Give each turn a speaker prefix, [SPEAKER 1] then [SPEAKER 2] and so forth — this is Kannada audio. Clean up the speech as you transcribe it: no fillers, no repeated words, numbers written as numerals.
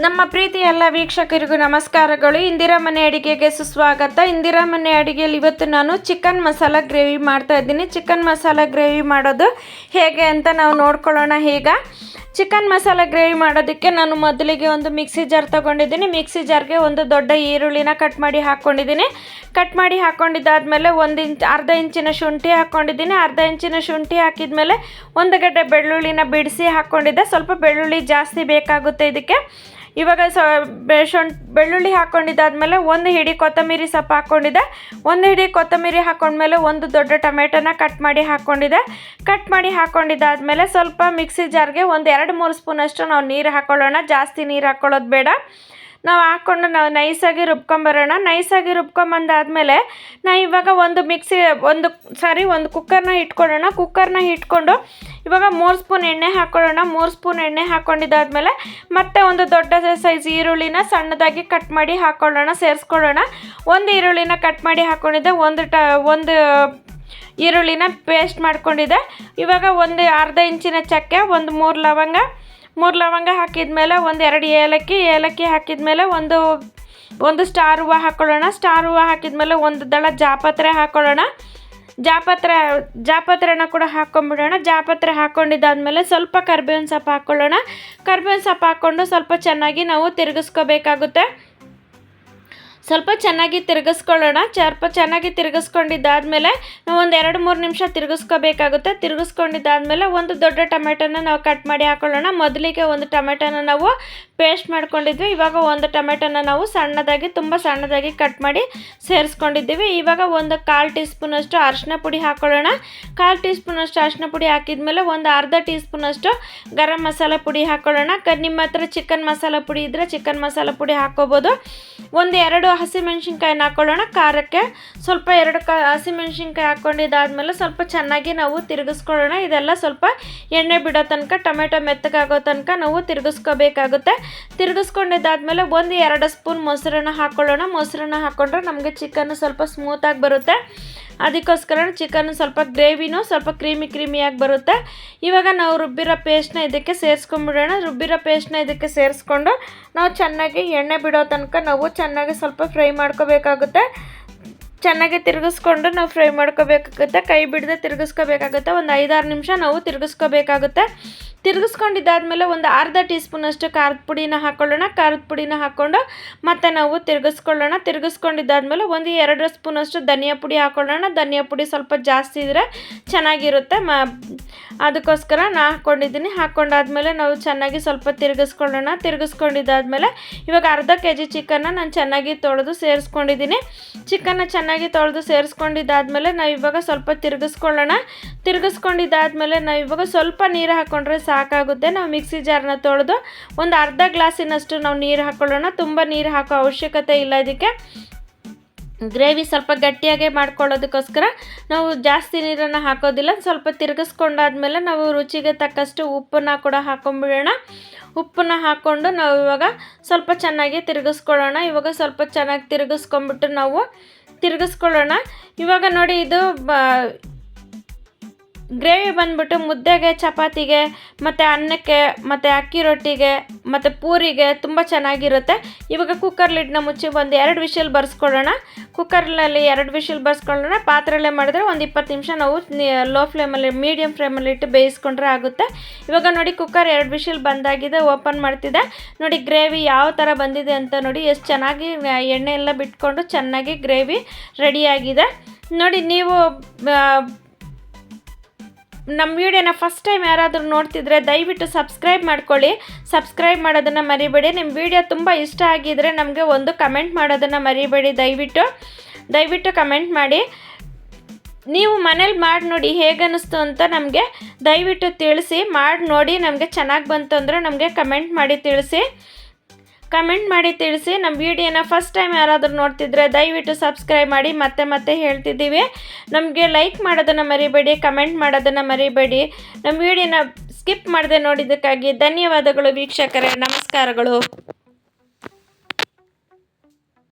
[SPEAKER 1] ನಮ್ಮ ಪ್ರೀತಿ ಎಲ್ಲ ವೀಕ್ಷಕರಿಗೂ ನಮಸ್ಕಾರಗಳು. ಇಂದಿರಾ ಮನೆ ಅಡಿಗೆಗೆ ಸುಸ್ವಾಗತ. ಇಂದಿರಾ ಮನೆ ಅಡಿಗೆಯಲ್ಲಿ ಇವತ್ತು ನಾನು ಚಿಕನ್ ಮಸಾಲ ಗ್ರೇವಿ ಮಾಡ್ತಾ ಇದ್ದೀನಿ. ಚಿಕನ್ ಮಸಾಲ ಗ್ರೇವಿ ಮಾಡೋದು ಹೇಗೆ ಅಂತ ನಾವು ನೋಡ್ಕೊಳ್ಳೋಣ. ಈಗ ಚಿಕನ್ ಮಸಾಲ ಗ್ರೇವಿ ಮಾಡೋದಕ್ಕೆ ನಾನು ಮೊದಲಿಗೆ ಒಂದು ಮಿಕ್ಸಿ ಜಾರ್ ತೊಗೊಂಡಿದ್ದೀನಿ. ಮಿಕ್ಸಿ ಜಾರ್ಗೆ ಒಂದು ದೊಡ್ಡ ಈರುಳ್ಳಿನ ಕಟ್ ಮಾಡಿ ಹಾಕ್ಕೊಂಡಿದ್ದೀನಿ. ಕಟ್ ಮಾಡಿ ಹಾಕ್ಕೊಂಡಿದ್ದಾದಮೇಲೆ ಅರ್ಧ ಇಂಚಿನ ಶುಂಠಿ ಹಾಕ್ಕೊಂಡಿದ್ದೀನಿ. ಅರ್ಧ ಇಂಚಿನ ಶುಂಠಿ ಹಾಕಿದ್ಮೇಲೆ ಒಂದು ಗಡ್ಡೆ ಬೆಳ್ಳುಳ್ಳಿನ ಬಿಡಿಸಿ ಹಾಕ್ಕೊಂಡಿದ್ದೆ. ಸ್ವಲ್ಪ ಬೆಳ್ಳುಳ್ಳಿ ಜಾಸ್ತಿ ಬೇಕಾಗುತ್ತೆ ಇದಕ್ಕೆ. ಇವಾಗ ಬೆಳ್ಳುಳ್ಳಿ ಹಾಕ್ಕೊಂಡಿದ್ದಾದಮೇಲೆ ಒಂದು ಹಿಡಿ ಕೊತ್ತಂಬರಿ ಸೊಪ್ಪು ಹಾಕ್ಕೊಂಡಿದ್ದೆ. ಒಂದು ಹಿಡಿ ಕೊತ್ತಂಬರಿ ಹಾಕ್ಕೊಂಡ್ಮೇಲೆ ಒಂದು ದೊಡ್ಡ ಟೊಮೆಟೊನ ಕಟ್ ಮಾಡಿ ಹಾಕ್ಕೊಂಡಿದ್ದೆ. ಕಟ್ ಮಾಡಿ ಹಾಕ್ಕೊಂಡಿದ್ದಾದಮೇಲೆ ಸ್ವಲ್ಪ ಮಿಕ್ಸಿ ಜಾರ್ಗೆ ಒಂದು 2-3 ಸ್ಪೂನಷ್ಟು ನಾವು ನೀರು ಹಾಕ್ಕೊಳ್ಳೋಣ. ಜಾಸ್ತಿ ನೀರು ಹಾಕ್ಕೊಳ್ಳೋದು ಬೇಡ. ನಾವು ಹಾಕ್ಕೊಂಡು ನಾವು ನೈಸಾಗಿ ರುಬ್ಕೊಂಬರೋಣ. ನೈಸಾಗಿ ರುಬ್ಕೊಂಬಂದಾದಮೇಲೆ ನಾವು ಇವಾಗ ಒಂದು ಕುಕ್ಕರ್ನ ಇಟ್ಕೊಳ್ಳೋಣ. ಕುಕ್ಕರ್ನ ಇಟ್ಕೊಂಡು ಇವಾಗ 3 ಸ್ಪೂನ್ ಎಣ್ಣೆ ಹಾಕ್ಕೊಳ್ಳೋಣ. 3 ಸ್ಪೂನ್ ಎಣ್ಣೆ ಹಾಕ್ಕೊಂಡಿದ್ದಾದಮೇಲೆ ಮತ್ತೆ ಒಂದು ದೊಡ್ಡ ಸೈಜ್ ಈರುಳ್ಳಿನ ಸಣ್ಣದಾಗಿ ಕಟ್ ಮಾಡಿ ಸೇರಿಸ್ಕೊಳ್ಳೋಣ. ಒಂದು ಈರುಳ್ಳಿನ ಕಟ್ ಮಾಡಿ ಹಾಕ್ಕೊಂಡಿದ್ದೆ. ಒಂದು ಈರುಳ್ಳಿನ ಪೇಸ್ಟ್ ಮಾಡ್ಕೊಂಡಿದ್ದೆ. ಇವಾಗ ಒಂದು ಅರ್ಧ ಇಂಚಿನ ಚಕ್ಕೆ, ಒಂದು 3 ಲವಂಗ ಹಾಕಿದ್ಮೇಲೆ ಒಂದು 2 ಏಲಕ್ಕಿ ಹಾಕಿದ್ಮೇಲೆ ಒಂದು ಸ್ಟಾರ್ ಹೂವು ಹಾಕ್ಕೊಳ್ಳೋಣ. ಸ್ಟಾರ್ ಹೂವು ಹಾಕಿದ್ಮೇಲೆ ಒಂದು ದಳ ಜಾಪತ್ರೆ ಹಾಕ್ಕೊಳ್ಳೋಣ. ಜಾಪತ್ರೆನ ಕೂಡ ಹಾಕ್ಕೊಂಬಿಡೋಣ. ಜಾಪತ್ರೆ ಹಾಕ್ಕೊಂಡಿದ್ದಾದಮೇಲೆ ಸ್ವಲ್ಪ ಕರಿಬೇವಿನ ಸೊಪ್ಪು ಹಾಕ್ಕೊಳ್ಳೋಣ. ಕರಿಬೇವಿನ ಸೊಪ್ಪು ಹಾಕ್ಕೊಂಡು ಸ್ವಲ್ಪ ಚೆನ್ನಾಗಿ ನಾವು ತಿರುಗಿಸ್ಕೋಬೇಕಾಗುತ್ತೆ. ಸ್ವಲ್ಪ ಚೆನ್ನಾಗಿ ತಿರುಗಿಸ್ಕೊಳ್ಳೋಣ. ಚೆನ್ನಾಗಿ ತಿರುಗಿಸ್ಕೊಂಡಿದ್ದಾದಮೇಲೆ ನಾವು ಒಂದು 2-3 ನಿಮಿಷ ತಿರುಗಿಸ್ಕೋಬೇಕಾಗುತ್ತೆ. ತಿರುಗಿಸ್ಕೊಂಡಿದ್ದಾದಮೇಲೆ ಒಂದು ದೊಡ್ಡ ಟೊಮೆಟೊನ ನಾವು ಕಟ್ ಮಾಡಿ ಹಾಕ್ಕೊಳ್ಳೋಣ. ಮೊದಲಿಗೆ ಒಂದು ಟೊಮೆಟೊನ ನಾವು ಪೇಸ್ಟ್ ಮಾಡ್ಕೊಂಡಿದ್ವಿ. ಇವಾಗ ಒಂದು ಟೊಮೆಟೊನ ನಾವು ತುಂಬ ಸಣ್ಣದಾಗಿ ಕಟ್ ಮಾಡಿ ಸೇರಿಸ್ಕೊಂಡಿದ್ದೀವಿ. ಇವಾಗ ಒಂದು 1/4 ಟೀ ಸ್ಪೂನಷ್ಟು ಅರಿಶಿನ ಪುಡಿ ಹಾಕ್ಕೊಳ್ಳೋಣ. 1/4 ಟೀ ಸ್ಪೂನಷ್ಟು ಅರಿಶಿನ ಪುಡಿ ಹಾಕಿದ್ಮೇಲೆ ಒಂದು ಅರ್ಧ ಟೀ ಸ್ಪೂನಷ್ಟು ಗರಂ ಮಸಾಲ ಪುಡಿ ಹಾಕ್ಕೊಳ್ಳೋಣ. ನಿಮ್ಮ ಹತ್ರ ಚಿಕನ್ ಮಸಾಲ ಪುಡಿ ಇದ್ದರೆ ಚಿಕನ್ ಮಸಾಲ ಪುಡಿ ಹಾಕ್ಕೋಬೋದು. ಒಂದು 2 ಹಸಿಮೆಣ್ಸಿನ್ಕಾಯಿನ ಹಾಕ್ಕೊಳ್ಳೋಣ. ಖಾರಕ್ಕೆ ಸ್ವಲ್ಪ 2 ಹಸಿಮೆಣ್ಸಿನ್ಕಾಯಿ ಹಾಕ್ಕೊಂಡಿದ್ದಾದಮೇಲೆ ಸ್ವಲ್ಪ ಚೆನ್ನಾಗಿ ನಾವು ತಿರುಗಿಸ್ಕೊಳ್ಳೋಣ. ಇದೆಲ್ಲ ಸ್ವಲ್ಪ ಎಣ್ಣೆ ಬಿಡೋ ತನಕ, ಟೊಮೆಟೊ ಮೆತ್ತಗಾಗೋ ತನಕ ನಾವು ತಿರುಗಿಸ್ಕೋಬೇಕಾಗುತ್ತೆ. ತಿರುಗಿಸ್ಕೊಂಡಿದ್ದಾದಮೇಲೆ ಒಂದು 2 ಸ್ಪೂನ್ ಮೊಸರನ್ನ ಹಾಕ್ಕೊಳ್ಳೋಣ. ಮೊಸರನ್ನ ಹಾಕ್ಕೊಂಡ್ರೆ ನಮಗೆ ಚಿಕನ್ ಸ್ವಲ್ಪ ಸ್ಮೂತಾಗಿ ಬರುತ್ತೆ. ಅದಕ್ಕೋಸ್ಕರ ಚಿಕನ್ ಸ್ವಲ್ಪ ಗ್ರೇವಿನೂ ಸ್ವಲ್ಪ ಕ್ರೀಮಿಯಾಗಿ ಬರುತ್ತೆ. ಇವಾಗ ನಾವು ರುಬ್ಬಿರೋ ಪೇಸ್ಟ್ನ ಇದಕ್ಕೆ ಸೇರಿಸ್ಕೊಂಡ್ಬಿಡೋಣ. ರುಬ್ಬಿರೋ ಪೇಸ್ಟ್ನ ಇದಕ್ಕೆ ಸೇರಿಸ್ಕೊಂಡು ನಾವು ಚೆನ್ನಾಗಿ ಎಣ್ಣೆ ಬಿಡೋ ತನಕ ನಾವು ಚೆನ್ನಾಗಿ ಸ್ವಲ್ಪ ಫ್ರೈ ಮಾಡ್ಕೋಬೇಕಾಗುತ್ತೆ. ಚೆನ್ನಾಗಿ ತಿರುಗಿಸ್ಕೊಂಡು ನಾವು ಫ್ರೈ ಮಾಡ್ಕೋಬೇಕಾಗುತ್ತೆ. ಕೈ ಬಿಡದೆ ತಿರುಗಿಸ್ಕೋಬೇಕಾಗುತ್ತೆ. ಒಂದು 5-6 ನಿಮಿಷ ನಾವು ತಿರುಗಿಸ್ಕೋಬೇಕಾಗುತ್ತೆ. ತಿರುಗಿಸ್ಕೊಂಡಿದ್ದಾದಮೇಲೆ ಒಂದು ಅರ್ಧ ಟೀ ಸ್ಪೂನಷ್ಟು ಖಾರದ ಪುಡಿನ ಹಾಕ್ಕೊಳ್ಳೋಣ. ಖಾರದ ಪುಡಿನ ಹಾಕ್ಕೊಂಡು ಮತ್ತೆ ನಾವು ತಿರುಗಿಸ್ಕೊಳ್ಳೋಣ. ತಿರುಗಿಸ್ಕೊಂಡಿದ್ದಾದಮೇಲೆ ಒಂದು 2 ಸ್ಪೂನಷ್ಟು ಧನಿಯಾ ಪುಡಿ ಹಾಕ್ಕೊಳ್ಳೋಣ. ಧನಿಯಾ ಪುಡಿ ಸ್ವಲ್ಪ ಜಾಸ್ತಿ ಇದ್ದರೆ ಚೆನ್ನಾಗಿರುತ್ತೆ. ಅದಕ್ಕೋಸ್ಕರ ಹಾಕ್ಕೊಂಡಿದ್ದೀನಿ. ಹಾಕ್ಕೊಂಡಾದ್ಮೇಲೆ ನಾವು ಚೆನ್ನಾಗಿ ಸ್ವಲ್ಪ ತಿರುಗಿಸ್ಕೊಳ್ಳೋಣ. ತಿರುಗಿಸ್ಕೊಂಡಿದ್ದಾದಮೇಲೆ ಇವಾಗ ಅರ್ಧ kg ಚಿಕನ್ನ ನಾನು ಚೆನ್ನಾಗಿ ತೊಳೆದು ಸೇರಿಸ್ಕೊಂಡಿದ್ದೀನಿ. ಚಿಕನ್ನ ಚೆನ್ನಾಗಿ ತೊಳೆದು ಸೇರಿಸ್ಕೊಂಡಿದ್ದಾದಮೇಲೆ ನಾವು ಇವಾಗ ಸ್ವಲ್ಪ ತಿರುಗಿಸ್ಕೊಳ್ಳೋಣ. ತಿರುಗಿಸ್ಕೊಂಡಿದ್ದಾದಮೇಲೆ ನಾವು ಇವಾಗ ಸ್ವಲ್ಪ ನೀರು ಹಾಕ್ಕೊಂಡ್ರೆ ಸಾಕಾಗುತ್ತೆ. ನಾವು ಮಿಕ್ಸಿ ಜಾರ್ನ ತೊಳೆದು ಒಂದು ಅರ್ಧ ಗ್ಲಾಸಿನಷ್ಟು ನಾವು ನೀರು ಹಾಕ್ಕೊಳ್ಳೋಣ. ತುಂಬ ನೀರು ಹಾಕೋ ಅವಶ್ಯಕತೆ ಇಲ್ಲ. ಇದಕ್ಕೆ ಗ್ರೇವಿ ಸ್ವಲ್ಪ ಗಟ್ಟಿಯಾಗೆ ಮಾಡ್ಕೊಳ್ಳೋದಕ್ಕೋಸ್ಕರ ನಾವು ಜಾಸ್ತಿ ನೀರನ್ನು ಹಾಕೋದಿಲ್ಲ. ಸ್ವಲ್ಪ ತಿರುಗಿಸ್ಕೊಂಡಾದ್ಮೇಲೆ ನಾವು ರುಚಿಗೆ ತಕ್ಕಷ್ಟು ಉಪ್ಪನ್ನು ಕೂಡ ಹಾಕ್ಕೊಂಬಿಡೋಣ. ಉಪ್ಪನ್ನ ಹಾಕ್ಕೊಂಡು ನಾವು ಇವಾಗ ಸ್ವಲ್ಪ ಚೆನ್ನಾಗಿ ತಿರುಗಿಸ್ಕೊಳ್ಳೋಣ. ಇವಾಗ ಸ್ವಲ್ಪ ಚೆನ್ನಾಗಿ ತಿರುಗಿಸ್ಕೊಳ್ಳೋಣ. ಇವಾಗ ನೋಡಿ, ಇದು ಗ್ರೇವಿ ಬಂದ್ಬಿಟ್ಟು ಮುದ್ದೆಗೆ, ಚಪಾತಿಗೆ, ಮತ್ತು ಅನ್ನಕ್ಕೆ, ಮತ್ತು ಅಕ್ಕಿ ರೊಟ್ಟಿಗೆ, ಮತ್ತು ಪೂರಿಗೆ ತುಂಬ ಚೆನ್ನಾಗಿರುತ್ತೆ. ಇವಾಗ ಕುಕ್ಕರ್ ಲಿಡ್ನ ಮುಚ್ಚಿ ಒಂದು 2 ವಿಷಲ್ ಬರ್ಸ್ಕೊಳ್ಳೋಣ. ಕುಕ್ಕರ್ನಲ್ಲಿ 2 ವಿಷಲ್ ಬರ್ಸ್ಕೊಳ್ಳೋಣ. ಪಾತ್ರೆಯಲ್ಲೇ ಮಾಡಿದ್ರೆ ಒಂದು 20 ನಿಮಿಷ ನಾವು ಮೀಡಿಯಮ್ ಫ್ಲೇಮಲ್ಲಿ ಇಟ್ಟು ಬೇಯಿಸ್ಕೊಂಡ್ರೆ ಆಗುತ್ತೆ. ಇವಾಗ ನೋಡಿ, ಕುಕ್ಕರ್ 2 ವಿಷಲ್ ಬಂದಾಗಿದೆ. ಓಪನ್ ಮಾಡ್ತಿದ್ದೆ. ನೋಡಿ ಗ್ರೇವಿ ಯಾವ ಥರ ಬಂದಿದೆ ಅಂತ ನೋಡಿ. ಎಷ್ಟು ಚೆನ್ನಾಗಿ ಎಣ್ಣೆ ಎಲ್ಲ ಬಿಟ್ಕೊಂಡು ಚೆನ್ನಾಗಿ ಗ್ರೇವಿ ರೆಡಿಯಾಗಿದೆ. ನೋಡಿ, ನೀವು ನಮ್ಮ ವಿಡಿಯೋನ ಫಸ್ಟ್ ಟೈಮ್ ಯಾರಾದರೂ ನೋಡ್ತಿದ್ರೆ ದಯವಿಟ್ಟು ಸಬ್ಸ್ಕ್ರೈಬ್ ಮಾಡ್ಕೊಳ್ಳಿ. ಸಬ್ಸ್ಕ್ರೈಬ್ ಮಾಡೋದನ್ನು ಮರಿಬೇಡಿ. ನಿಮ್ಮ ವಿಡಿಯೋ ತುಂಬ ಇಷ್ಟ ಆಗಿದರೆ ನಮಗೆ ಒಂದು ಕಮೆಂಟ್ ಮಾಡೋದನ್ನು ಮರಿಬೇಡಿ. ದಯವಿಟ್ಟು ಕಮೆಂಟ್ ಮಾಡಿ. ನೀವು ಮನೇಲಿ ಮಾಡಿ ನೋಡಿ ಹೇಗೆ ಅನ್ನಿಸ್ತು ಅಂತ ನಮಗೆ ದಯವಿಟ್ಟು ತಿಳಿಸಿ. ಮಾಡಿ ನೋಡಿ ನಮಗೆ ಚೆನ್ನಾಗಿ ಬಂತು ಅಂದರೆ ನಮಗೆ ಕಮೆಂಟ್ ಮಾಡಿ ತಿಳಿಸಿ. ನಮ್ಮ ವಿಡಿಯೋನ ಫಸ್ಟ್ ಟೈಮ್ ಯಾರಾದರೂ ನೋಡ್ತಿದ್ರೆ ದಯವಿಟ್ಟು ಸಬ್ಸ್ಕ್ರೈಬ್ ಮಾಡಿ. ಮತ್ತೆ ಹೇಳ್ತಿದ್ದೀವಿ, ನಮಗೆ ಲೈಕ್ ಮಾಡೋದನ್ನು ಮರಿಬೇಡಿ, ಕಮೆಂಟ್ ಮಾಡೋದನ್ನು ಮರಿಬೇಡಿ. ನಮ್ಮ ವಿಡಿಯೋನ ಸ್ಕಿಪ್ ಮಾಡದೆ ನೋಡಿದ್ದಕ್ಕಾಗಿ ಧನ್ಯವಾದಗಳು ವೀಕ್ಷಕರೇ. ನಮಸ್ಕಾರಗಳು.